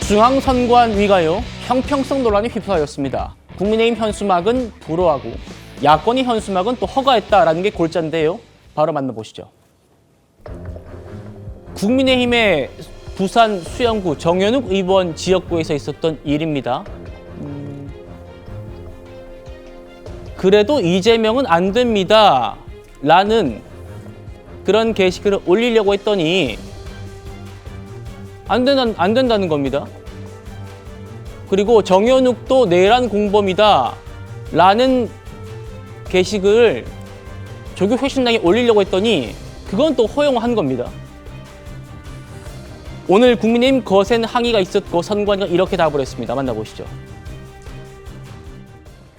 중앙선관위가요, 형평성 논란이 휩싸였습니다. 국민의힘 현수막은 불허하고 야권의 현수막은 또 허가했다라는 게 골자인데요. 바로 만나보시죠. 국민의힘의 부산 수영구 정현욱 의원 지역구에서 있었던 일입니다. 그래도 이재명은 안 됩니다 라는 그런 게시글을 올리려고 했더니 안 된다는 겁니다. 그리고 정현욱도 내란 공범이다 라는 게시글을 조국혁신당에 올리려고 했더니 그건 또 허용한 겁니다. 오늘 국민의힘 거센 항의가 있었고 선관위가 이렇게 답을 했습니다. 만나보시죠.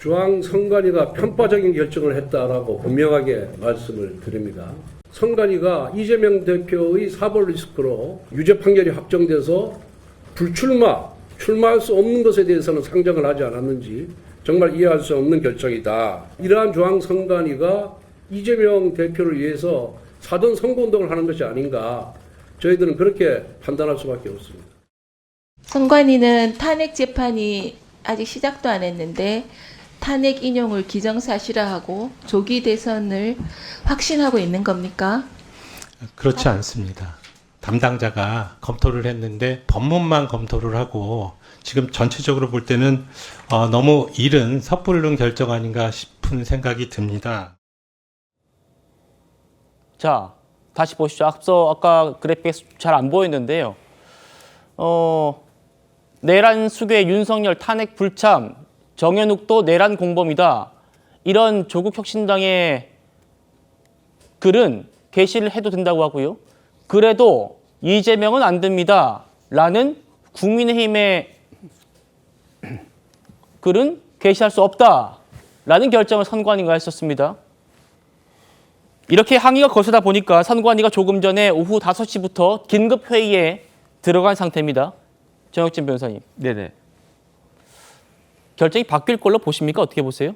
중앙선관위가 편파적인 결정을 했다라고 분명하게 말씀을 드립니다. 선관위가 이재명 대표의 사법 리스크로 유죄 판결이 확정돼서 출마할 수 없는 것에 대해서는 상정을 하지 않았는지 정말 이해할 수 없는 결정이다. 이러한 중앙선관위가 이재명 대표를 위해서 사전 선거운동을 하는 것이 아닌가, 저희들은 그렇게 판단할 수밖에 없습니다. 선관위는 탄핵 재판이 아직 시작도 안 했는데 탄핵 인용을 기정사실화하고 조기 대선을 확신하고 있는 겁니까? 그렇지 않습니다. 담당자가 검토를 했는데 법문만 검토를 하고 지금 전체적으로 볼 때는 너무 이른 섣부른 결정 아닌가 싶은 생각이 듭니다. 자, 다시 보시죠. 아까 그래픽에 잘 안 보였는데요. 내란 수괴 윤석열 탄핵 불참, 정현욱도 내란 공범이다. 이런 조국혁신당의 글은 게시를 해도 된다고 하고요. 그래도 이재명은 안 됩니다 라는 국민의힘의 글은 게시할 수 없다 라는 결정을 선관위가 했었습니다. 이렇게 항의가 거세다 보니까 선관위가 조금 전에 오후 5시부터 긴급 회의에 들어간 상태입니다. 정혁진 변호사님. 네네. 결정이 바뀔 걸로 보십니까? 어떻게 보세요?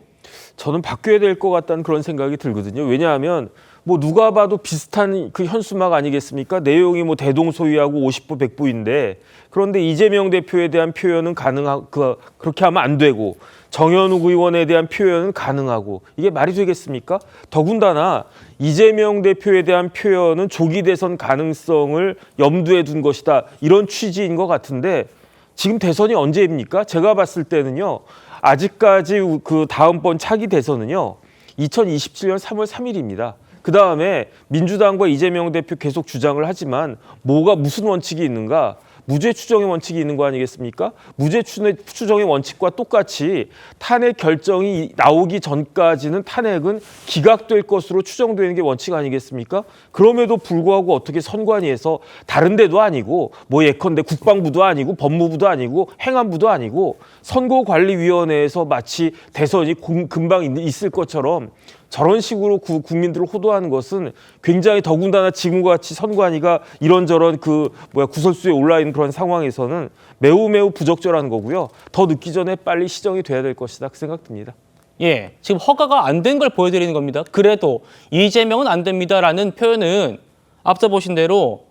저는 바뀌어야 될 것 같다는 그런 생각이 들거든요. 왜냐하면 뭐 누가 봐도 비슷한 그 현수막 아니겠습니까? 내용이 뭐 대동소이하고 50부 100부인데 그런데 이재명 대표에 대한 표현은 그렇게 하면 안 되고 정현욱 의원에 대한 표현은 가능하고 이게 말이 되겠습니까? 더군다나 이재명 대표에 대한 표현은 조기 대선 가능성을 염두에 둔 것이다. 이런 취지인 것 같은데 지금 대선이 언제입니까? 제가 봤을 때는요. 아직까지 그 다음번 차기 대선은요. 2027년 3월 3일입니다. 그다음에 민주당과 이재명 대표 계속 주장을 하지만 무슨 원칙이 있는가? 무죄 추정의 원칙이 있는 거 아니겠습니까? 무죄 추정의 원칙과 똑같이 탄핵 결정이 나오기 전까지는 탄핵은 기각될 것으로 추정되는 게 원칙 아니겠습니까? 그럼에도 불구하고 어떻게 선관위에서 다른 데도 아니고 뭐 예컨대 국방부도 아니고 법무부도 아니고 행안부도 아니고 선거관리위원회에서 마치 대선이 금방 있을 것처럼 저런 식으로 국민들을 호도하는 것은 굉장히 더군다나 지금과 같이 선관위가 이런저런 구설수에 올라 있는 그런 상황에서는 매우 부적절한 거고요. 더 늦기 전에 빨리 시정이 돼야 될 것이다 그 생각됩니다. 예, 지금 허가가 안 된 걸 보여드리는 겁니다. 그래도 이재명은 안 됩니다라는 표현은 앞서 보신 대로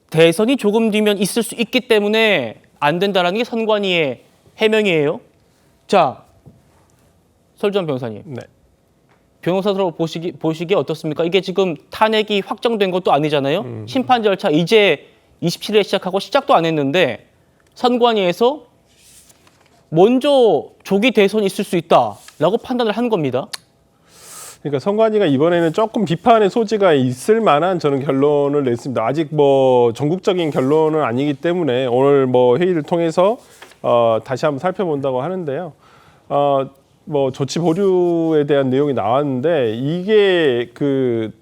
대선이 조금 뒤면 있을 수 있기 때문에 안 된다라는 게 선관위의 해명이에요. 자, 설주환 변호사님. 네. 변호사로 보시기에 어떻습니까? 이게 지금 탄핵이 확정된 것도 아니잖아요. 심판 절차 이제 27일에 시작하고 시작도 안 했는데 선관위에서 먼저 조기 대선이 있을 수 있다라고 판단을 한 겁니다. 그러니까 선관위가 이번에는 조금 비판의 소지가 있을 만한 저는 결론을 냈습니다. 아직 뭐 전국적인 결론은 아니기 때문에 오늘 뭐 회의를 통해서 다시 한번 살펴본다고 하는데요. 뭐 조치 보류에 대한 내용이 나왔는데 이게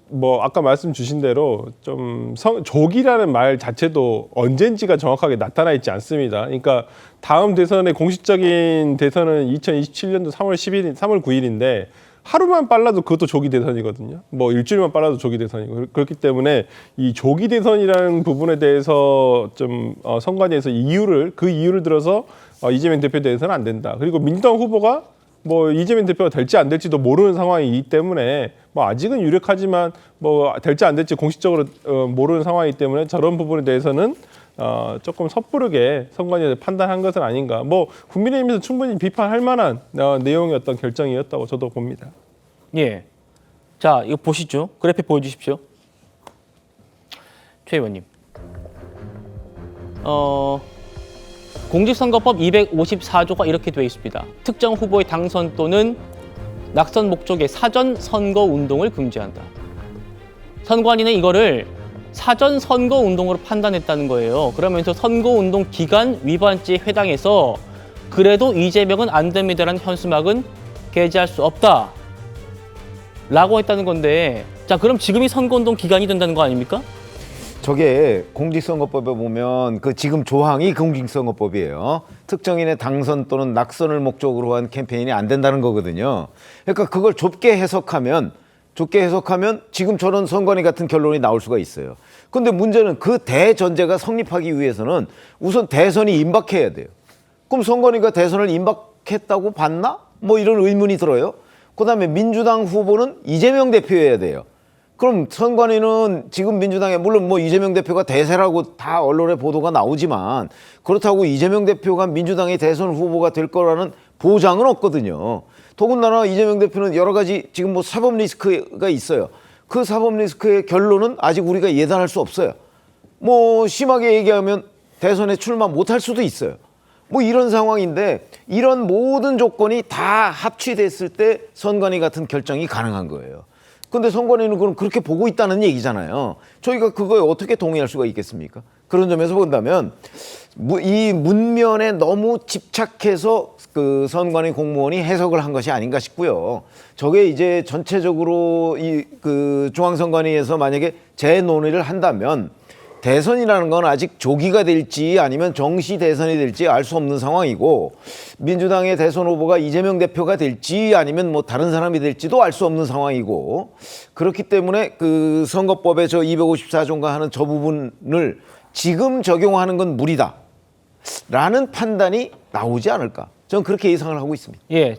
뭐 아까 말씀 주신 대로 좀 조기라는 말 자체도 언젠지가 정확하게 나타나 있지 않습니다. 그러니까 다음 대선의 공식적인 대선은 2027년도 3월 9일인데 하루만 빨라도 그것도 조기 대선이거든요. 뭐 일주일만 빨라도 조기 대선이고 그렇기 때문에 이 조기 대선이라는 부분에 대해서 좀 선관위에서 그 이유를 들어서 이재명 대표에 대해서는 안 된다. 그리고 민주당 후보가 뭐 이재명 대표가 될지 안 될지도 모르는 상황이기 때문에 뭐 아직은 유력하지만 뭐 될지 안 될지 공식적으로 모르는 상황이기 때문에 저런 부분에 대해서는 조금 섣부르게 선관위에서 판단한 것은 아닌가. 뭐 국민의힘에서 충분히 비판할 만한 내용의 어떤 결정이었다고 저도 봅니다. 예. 자, 이거 보시죠. 그래픽 보여주십시오. 최 의원님. 공직선거법 254조가 이렇게 되어 있습니다. 특정 후보의 당선 또는 낙선 목적의 사전 선거 운동을 금지한다. 선관위는 이거를 사전 선거 운동으로 판단했다는 거예요. 그러면서 선거 운동 기간 위반죄에 해당해서 그래도 이재명은 안 됩니다라는 현수막은 게재할 수 없다. 라고 했다는 건데, 자, 그럼 지금이 선거운동 기간이 된다는 거 아닙니까? 저게 공직선거법에 보면 그 지금 조항이 공직선거법이에요. 특정인의 당선 또는 낙선을 목적으로 한 캠페인이 안 된다는 거거든요. 그러니까 그걸 좁게 해석하면 지금 저런 선관위 같은 결론이 나올 수가 있어요. 근데 문제는 그 대전제가 성립하기 위해서는 우선 대선이 임박해야 돼요. 그럼 선관위가 대선을 임박했다고 봤나? 뭐 이런 의문이 들어요. 그다음에 민주당 후보는 이재명 대표여야 돼요. 그럼 선관위는 지금 민주당에 물론 뭐 이재명 대표가 대세라고 다 언론에 보도가 나오지만 그렇다고 이재명 대표가 민주당의 대선 후보가 될 거라는 보장은 없거든요. 더군다나 이재명 대표는 여러 가지 지금 뭐 사법 리스크가 있어요. 그 사법 리스크의 결론은 아직 우리가 예단할 수 없어요. 뭐 심하게 얘기하면 대선에 출마 못할 수도 있어요. 뭐 이런 상황인데 이런 모든 조건이 다 합치됐을 때 선관위 같은 결정이 가능한 거예요. 근데 선관위는 그럼 그렇게 보고 있다는 얘기잖아요. 저희가 그거에 어떻게 동의할 수가 있겠습니까? 그런 점에서 본다면 이 문면에 너무 집착해서 그 선관위 공무원이 해석을 한 것이 아닌가 싶고요. 저게 이제 전체적으로 이 그 중앙선관위에서 만약에 재논의를 한다면 대선이라는 건 아직 조기가 될지 아니면 정시 대선이 될지 알 수 없는 상황이고 민주당의 대선 후보가 이재명 대표가 될지 아니면 뭐 다른 사람이 될지도 알 수 없는 상황이고 그렇기 때문에 그 선거법의 저 254조인가 하는 저 부분을 지금 적용하는 건 무리다 라는 판단이 나오지 않을까 저는 그렇게 예상을 하고 있습니다. 예.